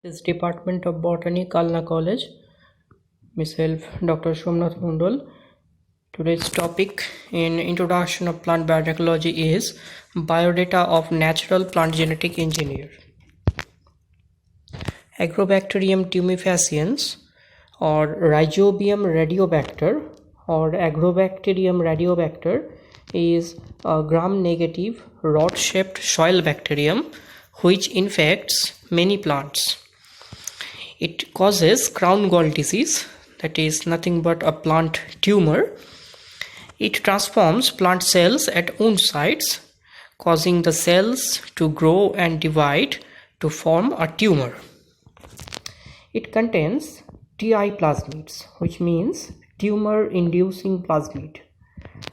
This Department of Botany, Kalna College. Myself, Dr. Somnath Mundal. Today's topic in Introduction of Plant Biotechnology is Biodata of Natural Plant Genetic Engineer. Agrobacterium tumefaciens or Rhizobium radiobacter or Agrobacterium radiobacter is a gram-negative rod-shaped soil bacterium which infects many plants. It causes crown gall disease, that is nothing but a plant tumor. It transforms plant cells at wound sites, causing the cells to grow and divide to form a tumor. It contains TI plasmids, which means tumor-inducing plasmid.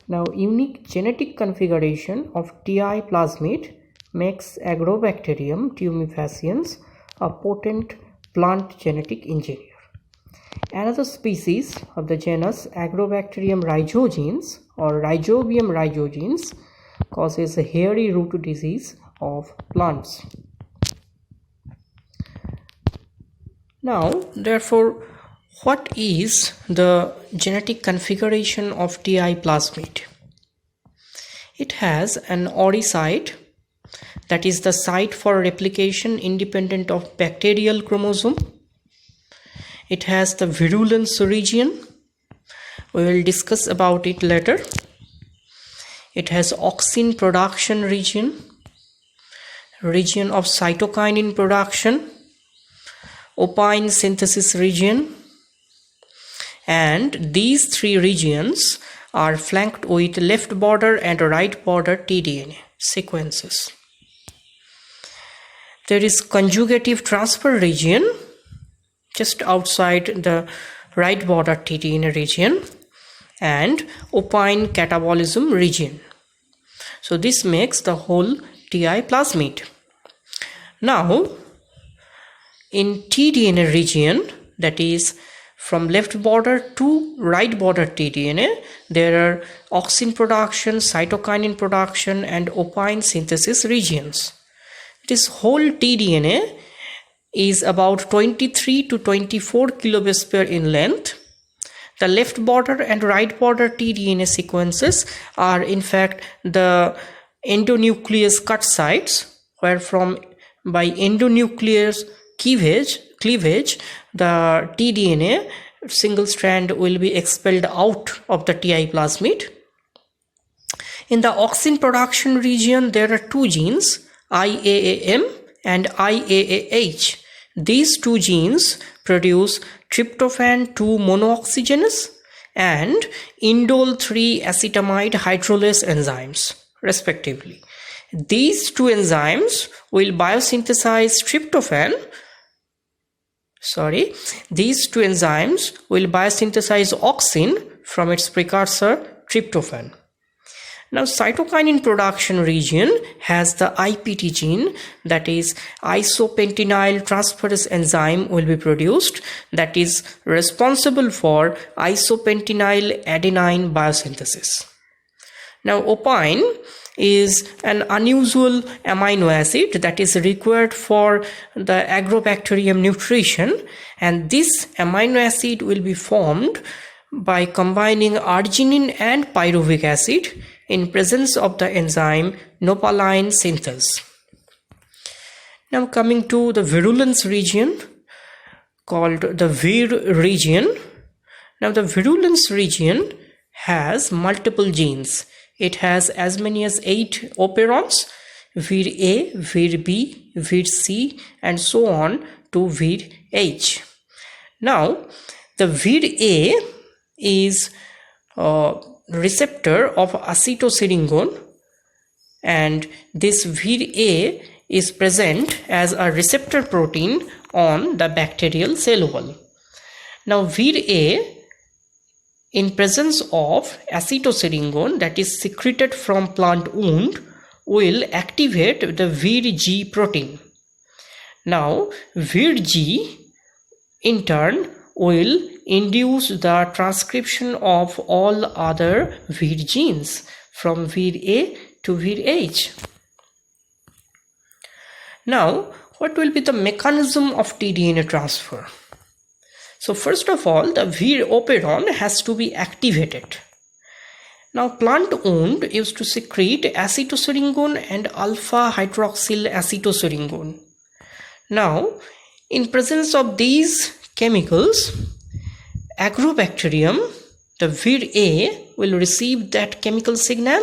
Now, unique genetic configuration of TI plasmid makes Agrobacterium tumefaciens a potent plant genetic engineer. Another species of the genus Agrobacterium rhizogens or Rhizobium rhizogens causes a hairy root disease of plants. Now, therefore, what is the genetic configuration of TI plasmid? It has an ORI site, that is the site for replication independent of bacterial chromosome. It has the virulence region. We will discuss about it later. It has auxin production region of cytokinin production, opine synthesis region, and these three regions are flanked with left border and right border tDNA sequences. There is conjugative transfer region just outside the right border tDNA region and opine catabolism region. So this makes the whole TI plasmid. Now, in tDNA region, that is from left border to right border tDNA, there are auxin production, cytokinin production, and opine synthesis regions. This whole tDNA is about 23 to 24 kilobase pair in length. The left border and right border tDNA sequences are in fact the endonuclease cut sites, where from by endonuclease cleavage the tDNA single strand will be expelled out of the TI plasmid. In the auxin production region, there are two genes, IAAM and IAAH. These two genes produce tryptophan 2 monooxygenase and indole 3 acetamide hydrolase enzymes, respectively. These two enzymes will biosynthesize auxin from its precursor tryptophan. Now, cytokinin production region has the IPT gene, that is isopentenyl transferase enzyme will be produced, that is responsible for isopentenyl adenine biosynthesis. Now, opine is an unusual amino acid that is required for the Agrobacterium nutrition, and this amino acid will be formed by combining arginine and pyruvic acid in presence of the enzyme nopalin synthase. Now, coming to the virulence region called the Vir region. Now, the virulence region has multiple genes. It has as many as 8 operons, Vir A, Vir B, Vir C, and so on to Vir H. Now, the Vir A is receptor of acetylserine, and this Vir A is present as a receptor protein on the bacterial cell wall. Now, Vir A in presence of acetylserine that is secreted from plant wound will activate the Vir G protein. Now, Vir G in turn will induce the transcription of all other Vir genes from Vir A to Vir H. Now, What will be the mechanism of tDNA transfer? So first of all, the Vir operon has to be activated. Now plant wound used to secrete acetosyringone and alpha hydroxyl acetosyringone. Now in presence of these chemicals, Agrobacterium, the Vir A, will receive that chemical signal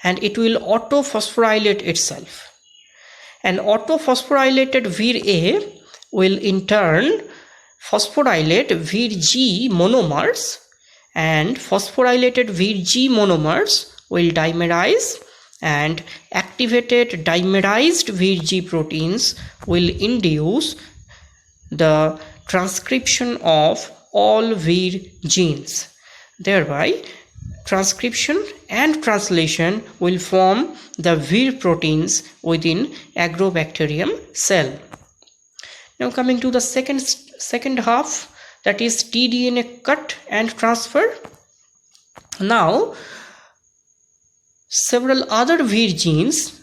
and it will autophosphorylate itself. An autophosphorylated Vir A will in turn phosphorylate Vir G monomers, and phosphorylated Vir G monomers will dimerize, and activated dimerized Vir G proteins will induce the transcription of all Vir genes. Thereby, transcription and translation will form the Vir proteins within Agrobacterium cell. Now coming to the second half, that is tDNA cut and transfer. Now several other Vir genes,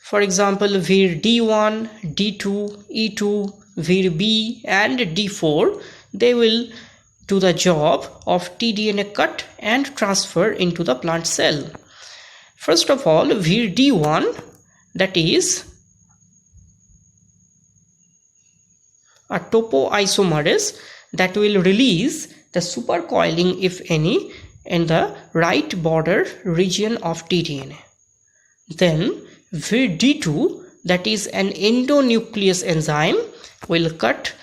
for example Vir D1, D2, E2, Vir B and D4, they will do the job of tDNA cut and transfer into the plant cell. First of all, Vir D1, that is a topoisomerase that will release the supercoiling, if any, in the right border region of tDNA. Then Vir D2, that is an endonuclease enzyme, will cut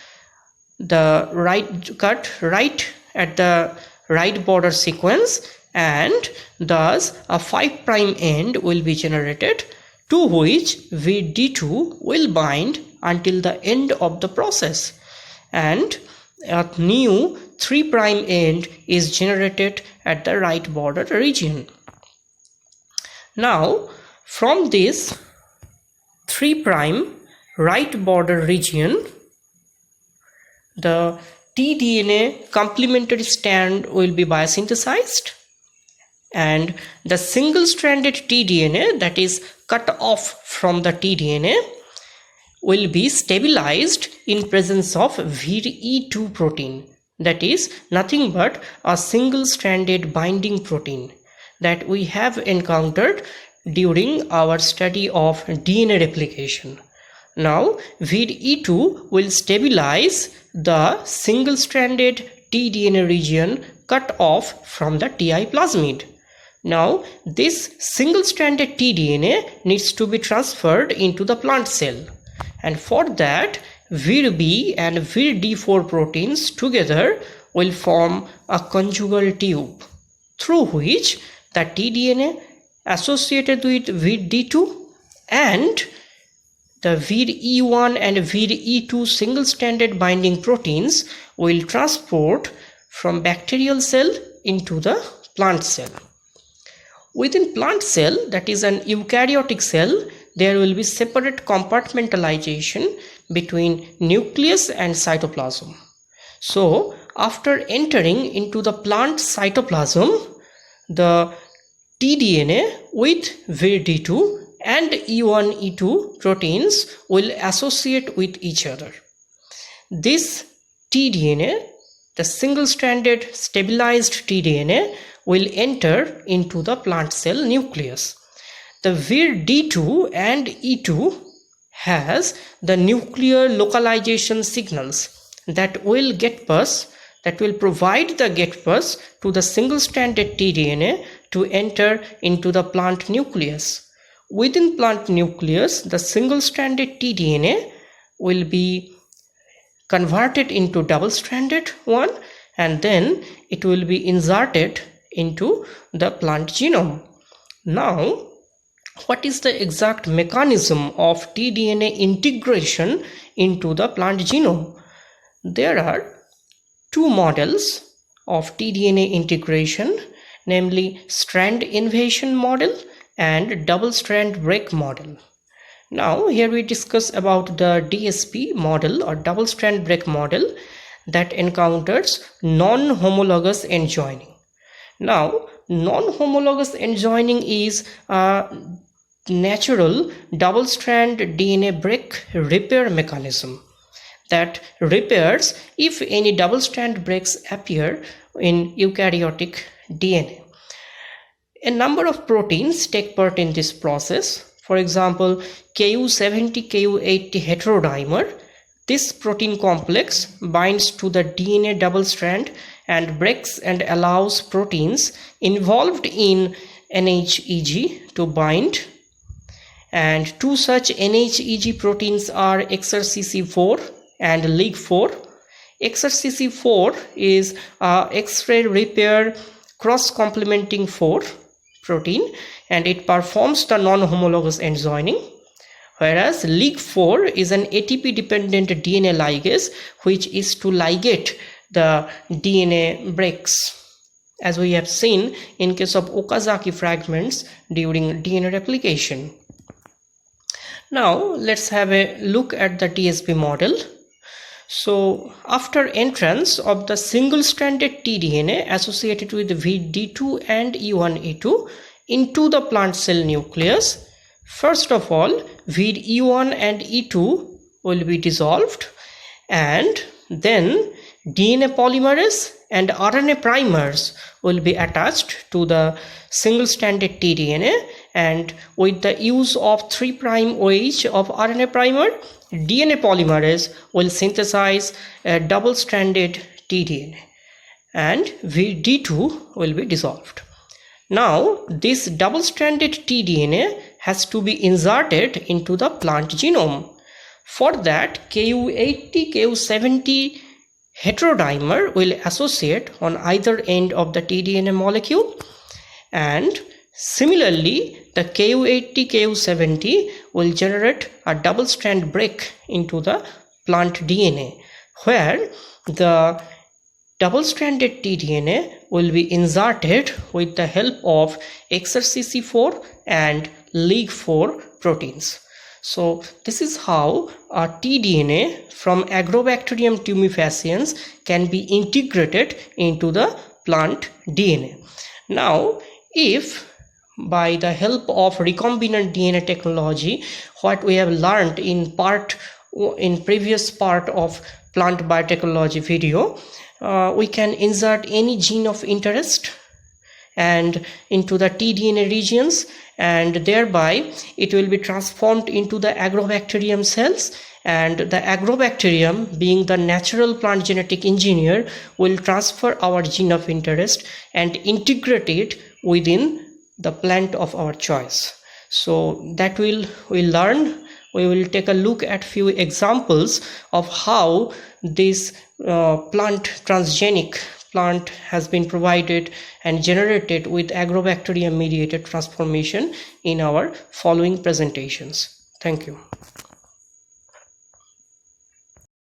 right at the right border sequence, and thus a 5' end will be generated, to which Vir D2 will bind until the end of the process, and a new 3' end is generated at the right border region. Now from this 3' right border region, the tDNA complementary strand will be biosynthesized, and the single-stranded tDNA, that is cut off from the tDNA, will be stabilized in presence of Vir E2 protein, that is nothing but a single-stranded binding protein that we have encountered during our study of DNA replication. Now Vir E2 will stabilize the single-stranded tDNA region cut off from the Ti plasmid. Now this single-stranded tDNA needs to be transferred into the plant cell, and for that Vir B and Vir D4 proteins together will form a conjugal tube, through which the tDNA associated with Vir D2 and the Vir E1 and Vir E2 single-stranded binding proteins will transport from bacterial cell into the plant cell. Within plant cell, that is an eukaryotic cell, there will be separate compartmentalization between nucleus and cytoplasm. So after entering into the plant cytoplasm, the tDNA with Vir D2 and E1, E2 proteins will associate with each other. This tDNA, the single-stranded stabilized tDNA, will enter into the plant cell nucleus. The Vir D2 and E2 has the nuclear localization signals that will provide the get pass to the single-stranded tDNA to enter into the plant nucleus. Within plant nucleus, the single-stranded tDNA will be converted into double-stranded one, and then it will be inserted into the plant genome. Now, what is the exact mechanism of tDNA integration into the plant genome? There are two models of tDNA integration, namely strand invasion model and double strand break model. Now here we discuss about the DSB model or double strand break model that encounters non-homologous end joining. Now non-homologous end joining is a natural double strand DNA break break repair mechanism that repairs if any double-strand breaks appear in eukaryotic DNA. A number of proteins take part in this process. For example, Ku70 Ku80 heterodimer. This protein complex binds to the DNA double strand and breaks and allows proteins involved in NHEG to bind. And two such NHEG proteins are XRCC4 and LIG4. XRCC4 is X-ray repair cross-complementing 4 protein, and it performs the non-homologous end joining, whereas LIG4 is an ATP dependent DNA ligase which is to ligate the DNA breaks, as we have seen in case of Okazaki fragments during DNA replication. Now let's have a look at the TSP model. So after entrance of the single-stranded tDNA associated with VD2 and E1E2 into the plant cell nucleus, first of all, VD1 and E2 will be dissolved, and then DNA polymerase and RNA primers will be attached to the single-stranded tDNA, and with the use of 3' OH of RNA primer, DNA polymerase will synthesize a double-stranded tDNA and VD2 will be dissolved. Now this double-stranded tDNA has to be inserted into the plant genome. For that, Ku80 Ku70 heterodimer will associate on either end of the tDNA molecule, and similarly the Ku80 Ku70 will generate a double strand break into the plant DNA, where the double stranded tDNA will be inserted with the help of XRCC4 and LIG4 proteins. So this is how a tDNA from Agrobacterium tumefaciens can be integrated into the plant DNA. Now, if by the help of recombinant DNA technology, what we have learned in previous part of plant biotechnology video, we can insert any gene of interest and into the tDNA regions, and thereby it will be transformed into the Agrobacterium cells, and the Agrobacterium, being the natural plant genetic engineer, will transfer our gene of interest and integrate it within the plant of our choice. So that we'll learn. We will take a look at few examples of how this transgenic plant has been provided and generated with Agrobacterium mediated transformation in our following presentations. Thank you.